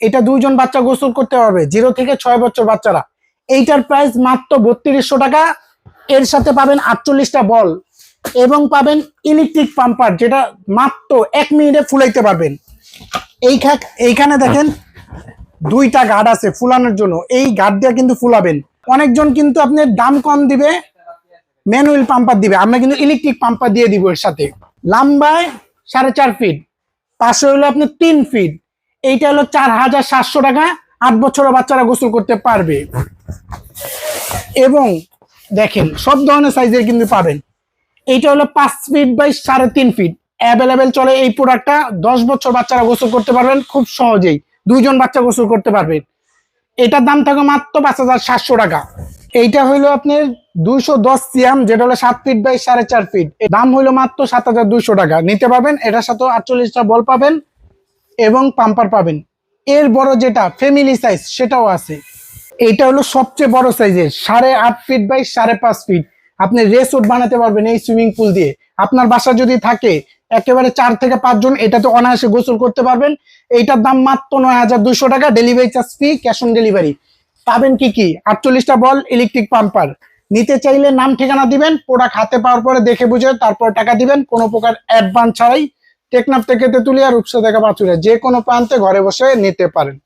এটা দুইজন বাচ্চা গোসল করতে পারবে, 0 থেকে 6 বছর বাচ্চারা। এইটার প্রাইস মাত্র 3200 টাকা। এর সাথে পাবেন 48টা বল এবং পাবেন ইলেকট্রিক পাম্পার, যেটা মাত্র 1 মিনিটে ফুলাইতে পারবেন। এইখানে দেখেন 2টা গার্ড আছে ফুলানোর জন্য, এই গার্ড দিয়ে কিন্তু ফুলাবেন। অনেকজন কিন্তু আপনার দাম কম দিবে, ম্যানুয়াল পাম্পার দিবে, আমরা কিন্তু ইলেকট্রিক পাম্পার দিয়ে দিব। এর সাথে লম্বায় 4.5 ফিট, পাশে হলো আপনার 3 ফিট। এইটা হলো 4700 টাকা। 8 বছরের বাচ্চারা গোসল করতে পারবে। এবং দেখেন সব ধরনের সাইজের কিন্তু পাবেন। এইটা হলো 5 ফিট বাই 3.5 ফিট, অ্যাভেলেবেল চলে এই প্রোডাক্টটা। 10 বছর বাচ্চারা গোসল করতে পারবেন খুব সহজেই, দুইজন বাচ্চা গোসল করতে পারবেন। এটার দাম থাকে মাত্র 5700 টাকা। এইটা হইলো আপনার 210 সিএম, যেটা হলো 7 ফিট বাই 4.5 ফিট, দাম হইলো মাত্র 7200 টাকা। নিতে পারবেন, এটার সাথে 48টা বল পাবেন এবং পাম্পার পাবেন। এর বড় যেটা ফ্যামিলি সাইজ সেটাও আছে। এইটা হলো সবচেয়ে বড় সাইজের, 8.5 ফিট বাই 5.5 ফিট। আপনি রেসোর্ট বানাতে পারবেন এই সুইমিং পুল দিয়ে। আপনার বাসা যদি থাকে একেবারে 4 থেকে 5 জন, এটাতে অনায়াসে গোসল করতে পারবেন। এইটার দাম মাত্র 9200 টাকা, delivery charge free, cash on delivery. পাবেন কি 48টা বল, ইলেকট্রিক পাম্পার। নিতে চাইলে নাম ঠিকানা দিবেন, প্রোডাক্ট হাতে পাওয়ার পরে দেখে বুঝে তারপর টাকা দিবেন, কোনো প্রকার অ্যাডভান্স ছাড়াই। টেকনাফ থেকে তেতুলিয়া, রূপসা থেকে পাঁচুড়িয়া, যে কোনো প্রান্তে ঘরে বসে নিতে পারেন।